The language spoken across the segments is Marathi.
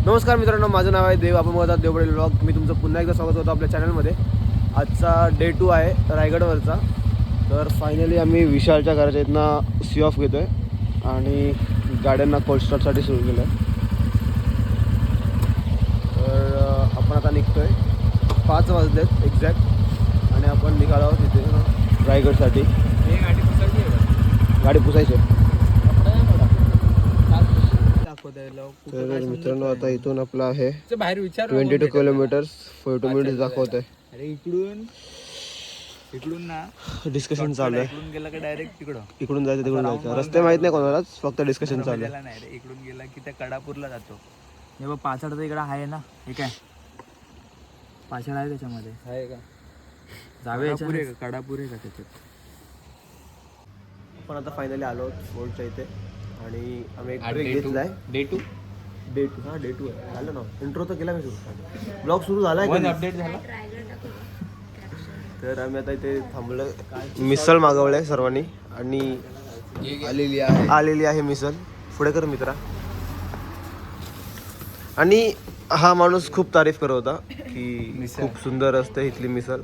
नमस्कार मित्रांनो, माझं नाव आहे देव. आपण बघतात देवबडे व्लॉग. मी तुमचं पुन्हा एकदा स्वागत करतो आपल्या चॅनलमध्ये. आजचा डे 2 आहे रायगडवरचा. तर फायनली आम्ही विशालच्या घराच्या इथनं सी ऑफ घेतो आहे आणि गाड्यांना कोल्ड स्टार्टसाठी सुरू केलं आहे. तर आपण आता निघतो आहे. 5 वाजलेत एक्झॅक्ट आणि आपण निघालो आहोत तिथे रायगडसाठी. गाडी पुसायची. तर मित्रांनो, आता इथून आपला आहे 22 किलोमीटर्स 42 मिनिट्स दाखवत आहे. अरे इकडून ना डिस्कशन चालू आहे. इकडून गेला का डायरेक्ट इकडून जायचं तिकडून जायचं. रस्ते माहित नाही कोणालाच, फक्त डिस्कशन चालू आहे. नाही रे, इकडून गेला की त्या कडापूरला जातो. हे बघ पाचाड इकडं आहे ना, हे काय पाचाड आहे त्याच्यामध्ये आहे का? जाऊया कडापूर आहे का त्याच्यात. आपण आता फायनली आलो फोर्टच्या इथे आणि आम्ही एक ब्रेक घेतलाय. डे टू हा डे 2 आहे. झालं ना, इंट्रो तर केला मी सुरू. ब्लॉग सुरू झाला आहे, अपडेट झाला. तर आम्ही आता इथे थांबलो. मिसळ मागवलंय सर्वांनी आणि आलेली आहे मिसळ. पुढे कर मित्रा. आणि हा माणूस खूप तारीफ करत होता की खूप सुंदर असते इथली मिसळ.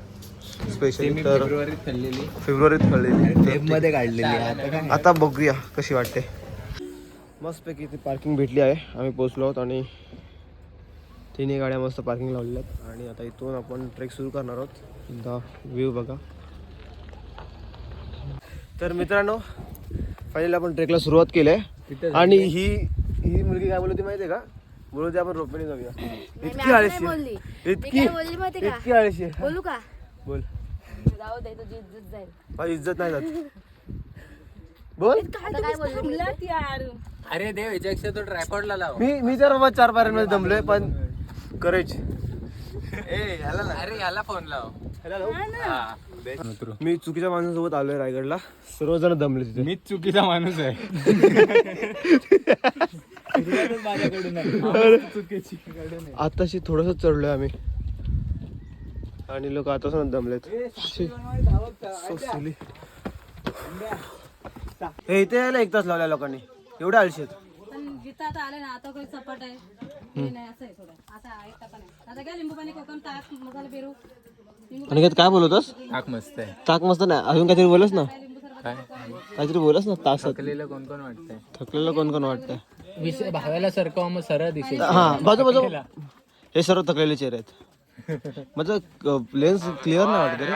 स्पेशली तर फेब्रुवारीत खाल्लेली, मध्ये काढलेली. आता बघूया कशी वाटते. मस्तपैकी इथे पार्किंग भेटली आहे. आम्ही पोचलो आहोत आणि तिन्ही गाड्या मस्त पार्किंग लावलेल्या आहेत. आणि आता इथून आपण ट्रेक सुरू करणार आहोत. एकदा व्ह्यू बघा. तर मित्रांनो, फायनली आपण ट्रेकला सुरुवात केली आहे. आणि ही मुलगी काय बोलत होती माहिती आहे का? बोलू दे, आपण रोपणे जाऊया. इतकी आळशी, इतकी आळशी. बोलू का? बोल. जाऊ दे, तुझी इज्जत जाईल. माझी इज्जत नाही जात. बोल. काय बोलली यार? अरे देव, याच्यापेक्षा तो ट्रायपॉडला लाव. मी तर बाबा 4 पाऱ्यांमध्ये दमलोय, पण करेज. अरे याला फोन लाव. मी चुकीच्या माणसासोबत आलोय रायगडला. सर्वजण दमले तिथे. मीच चुकीचा माणूस आहे. आताशी थोडस चढलोय आम्ही आणि लोक आताच दमलेत. हे इथे यायला 1 तास लावल्या लोकांनी. एवढे आळशी आहेत. पण जिथं आता आले ना, आता काही सपाट आहे. हे नाही, असं आहे थोडं. असं एक तास नाही. आता काय लिंबू पाणी, कोकम, ताक, मसाला पेरू. आणि काय बोलतोस? ताक मस्त आहे. ताक मस्त नाही. अजून काहीतरी बोलस ना. काय काहीतरी बोलस ना. ताक. थकलेलं कोण कोण वाटतंय? थकलेलं कोण कोण वाटतंय? विषय भावायला सरकवा, मग सरळ दिसेल. हा, बाजू हे सर्व थकलेले चेहरे आहेत. मतलब लेन्स क्लिअर नाही वाटत रे.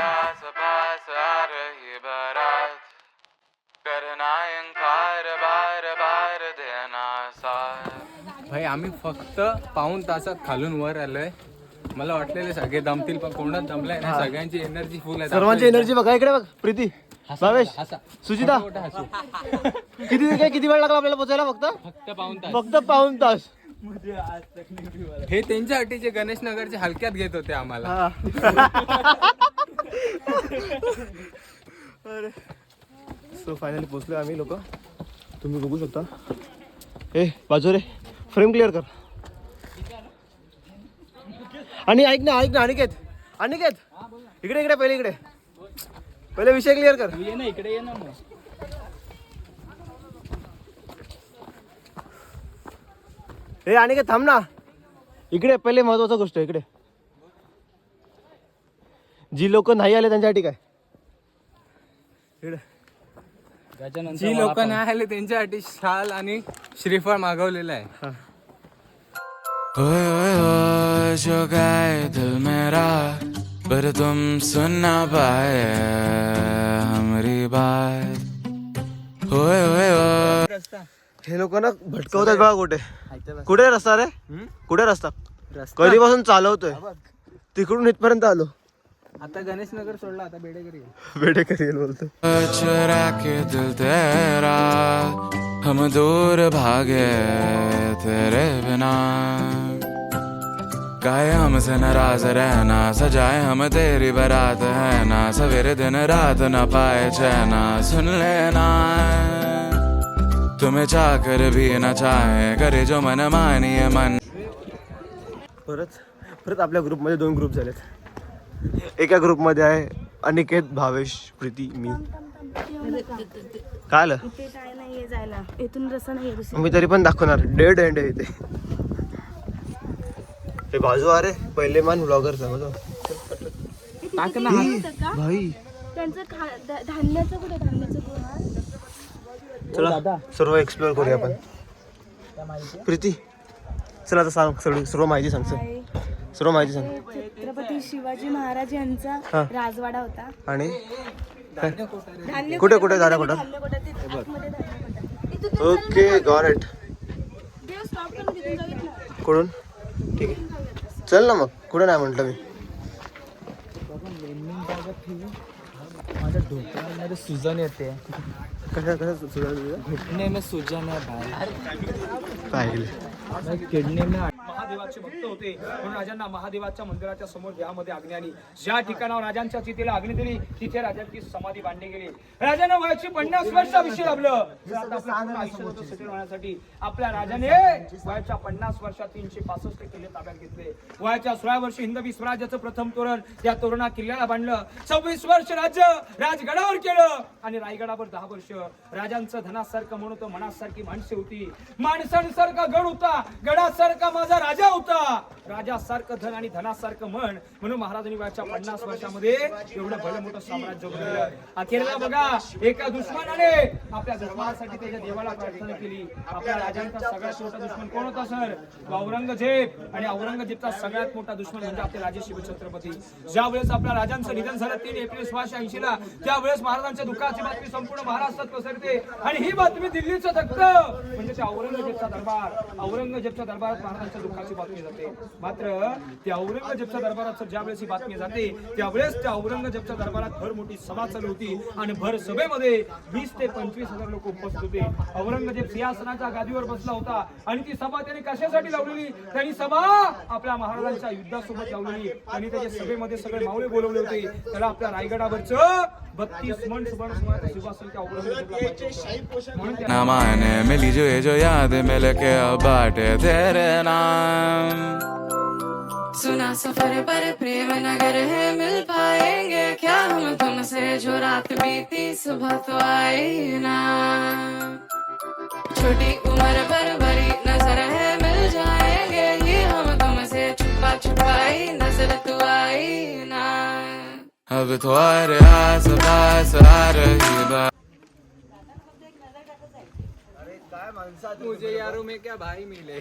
भाई, आम्ही फक्त पाऊण तासात खालून वर आलोय. मला वाटलेले सगळे दमतील, पण कोणाच दमलाय नाही. सगळ्यांची एनर्जी फुल आहे. सर्वांची एनर्जी बघा. इकडे बघ. प्रीती, भावेश, सुजिता. किती वेळ लागला आपल्याला पोचायला? फक्त पाऊण तास. हे त्यांच्यासाठीचे गणेश नगरचे हलक्यात घेत होते आम्हाला. सो फायनली पोचलोय आम्ही लोक. तुम्ही बघू शकता. ए बाजू रे, फ्रेम क्लिअर कर. आणि ऐक ना अनिकेत इकडे पहिले विषय क्लिअर कर. इकडे ये ना. हे अनिकेत थांब ना. इकडे पहिले महत्वाचा गोष्ट इकडे. जी लोक नाही आले त्यांच्यासाठी काय? जी लोक नाही आले त्यांच्यासाठी शाल आणि श्रीफळ मागवलेलं आहे. ओए ओए ओए जो गाए दिल मेरा, पर तुम सुन ना पाए हमारी बात. ओए ओए ओए. हे लोक ना भटकवतात बघा. कुठे रस्ता रे? कुठे रस्ता? कधीपासून चालवतोय. तिकडून इथपर्यंत आलो. आता गणेश नगर सोडला, आता बेडेकरी बोलतो. चुरा के दिल तेरा हम दूर भागे तेरे बिना. काहे हमसे नाराज रहना, सजाए हम तेरी बारात है ना. सवेरे दिन रात न पाए चैना, सुन लेना. तुम्हें चाहकर भी न चाहे, करे जो मन मानिए मन. परत आपल्या ग्रुपमध्ये 2 ग्रुप झालेत. एका ग्रुपमध्ये आहे अनिकेत, भावेश, प्रीती, मी. काय आलं? इथे काय नाहीये जायला, इथून रस्ता नाहीये दुसरा. मी तरी पण दाखवणार. डेड एंड आहे इथे. ते बाजू अरे पहिले मान ब्लॉगर समज टाक ना भाई. त्यांचं धान्याचं कुठे धान्याचं गोळा चला सर्व एक्सप्लोर करूया आपण. प्रीती चला आता सांग सर्व माहिती सांग सर्व माहिती सांग. छत्रपती शिवाजी महाराज यांचा राजवाडा होता. आणि धान्य कुठे कुठे धान्य कुठं? धान्यकोटा ते आतमध्ये धान्यकोटा. इथून ओके गॉट इट. देव स्टॉप करून तिथून जाऊया ना. कुठून? ठीक आहे चल ना मग. कुठे नाही म्हटलं मी. माझ्या डोक्यामध्ये सुजन येते. कशा सुधारलं घुटने में सुजन है भाई. पाहिलं किडनी में महादेवाचे भक्त होते म्हणून राजांना महादेवाच्या मंदिराच्या समोर देहामध्ये अग्नी आली. ज्या ठिकाणावर राजांच्या चितेला अग्नी दिली तिथे राजांची समाधी बांधली गेली. राजांना वयाची 50 वर्ष आयुष्य लाभलं. तर आता आपलं पूर्ण आयुष्य होतं सेटल होण्यासाठी आपल्या राजाने वयाच्या 50 वर्षात 365 किल्ले ताब्यात घेतले. वयाच्या 16 वर्षी हिंदवी स्वराज्याचं प्रथम तोरण त्या तोरणा किल्ल्याला बांधलं. 26 वर्ष राज्य राजगडावर केलं आणि रायगडावर 10 वर्ष. राजांचं धनासारखं म्हणून तो मनासारखी माणसे होती. माणसांसारखा गड होता. गडासारखा माझा राजा होता. राजासारखं धन आणि धनासारखं मन म्हणून महाराजांनी वयाच्या 50 वर्षामध्ये एवढं भलं मोठं साम्राज्य उभारलं. अखेरला बघा एका दुश्मनाने आपल्या धर्मासाठी त्याच्या देवाला प्रार्थना केली. आपल्या राजांचा सगळ्यात मोठा दुश्मन कोण होता सर? औरंगजेब. आणि औरंगजेबचा सगळ्यात मोठा दुश्मन म्हणजे आपले राजे शिवछत्रपती. ज्या वेळेस आपल्या राजांचं निधन झालं 3 एप्रिल 1680 ला त्यावेळेस महाराजांच्या दुःखाची बातमी संपूर्ण महाराष्ट्रात पसरते आणि ही बातमी दिल्लीचं दखत म्हणजे त्या औरंगजेबचा दरबार. औरंगजेबच्या दरबारात महाराजांच्या दुःखाची बातमी जाते. मात्र त्या औरंगजेबच्या दरबारात ज्यावेळेस ही बातमी जाते त्यावेळेस त्या औरंगजेबच्या दरबारात भर मोठी सभा चालू होती आणि भर सभेमध्ये 20 ते 25 हजार लोक उपस्थित होते. औरंगजेब सिंहासनाच्या गादीवर बसला होता आणि ती सभा त्यांनी कशासाठी लावलेली? त्यांनी सभा आपल्या महाराजांच्या युद्धासोबत लावलेली. त्यांनी त्याच्या सभेमध्ये सगळे मावळे बोलवले होते. त्याला आपल्या रायगडावरचं 32 मन सिंहासन त्या औरंगजेबला म्हणून ना माने मिली जो याद मिल के अब बाटे तेरे नाम. सुना सफर पर प्रेम नगर है मिल पाएंगे क्या हम तुमसे जो रात बीती सुबह तो आई ना. छोटी उम्र पर बड़ी नजर है मिल जाएंगे ये हम तुमसे छुपा छुपाई नजर तो आई ना. अब तो अरे आस पास आ रही बात. मुझे यारों में क्या भाई मिले.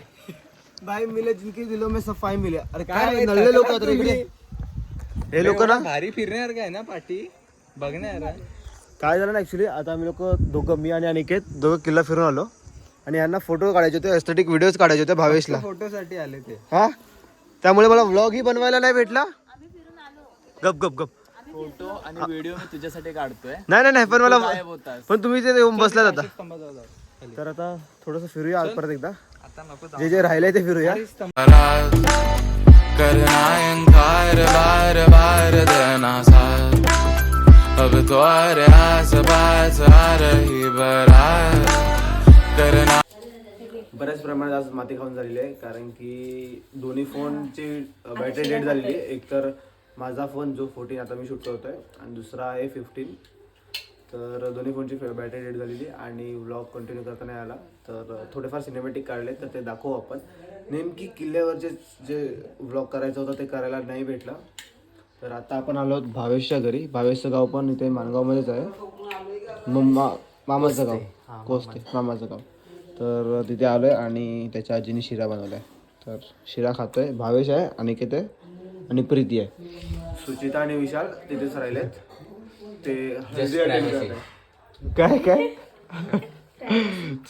भाई मिले जिनके दिलों में सफाई मिले. अरे काय नल्ले लोक आहेत रे इकडे. हे लोक ना भारी फिरण्यावर काय ना पाठी बघण्यावर. काय झालं ना ऍक्च्युली आता आम्ही लोक दोघं मी आणि अनिकेत दोघं किल्ला फिरून आलो आणि यांना फोटो काढायचे होते. एस्थेटिक व्हिडिओज काढायचे होते भावेशला. फोटोसाठी आले ते. हा त्यामुळे मला व्लॉग ही बनवायला नाही भेटला. गप गप गप. फोटो आणि व्हिडिओ मी तुझ्यासाठी काढतोय. नाही पण मला होतास. पण तुम्ही ते येऊन बसलात आता. तर आता थोडस फिरूया परत एकदा. आता नको जे राहिलंय ते फिरूया. करना इनकार बार बार देना साथ. अब तो अरे आस पास आ रही बारात. करना बऱ्याच प्रमाणात आज माती खाऊन झालेली आहे कारण की दोन्ही फोनची बॅटरी डेड झालेली आहे. एक तर माझा फोन जो 14 आता मी शूट करतोय आणि दुसरा आहे 15. तर दोन्ही फोनची बॅटरी डेड झालेली आणि व्लॉग कंटिन्यू करता नाही आला. तर थोडेफार सिनेमॅटिक काढले तर ते दाखवू आपण. नेमकी किल्ल्यावरचे जे व्लॉग करायचं होतं ते करायला नाही भेटलं. तर आता आपण आलो आहोत भावेशच्या घरी. भावेशचं गाव पण इथे माणगावमध्येच आहे. मामाचं गाव कोसते मामाचं गाव. तर तिथे आलो आहे आणि त्याच्या आजीने शिरा बनवला आहे. तर शिरा खातो आहे. भावेश आहे, अनिकेत आहे आणि प्रीती आहे. सुचिता आणि विशाल तिथेच राहिलेत. ते काय काय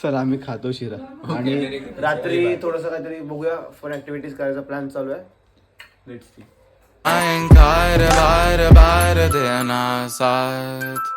चला आम्ही खातो शिरा आणि रात्री थोडंसं काहीतरी बघूया. फन ऍक्टिव्हिटीज करायचा प्लॅन चालू आहे. Let's see. इनकार बार बार देना साथ.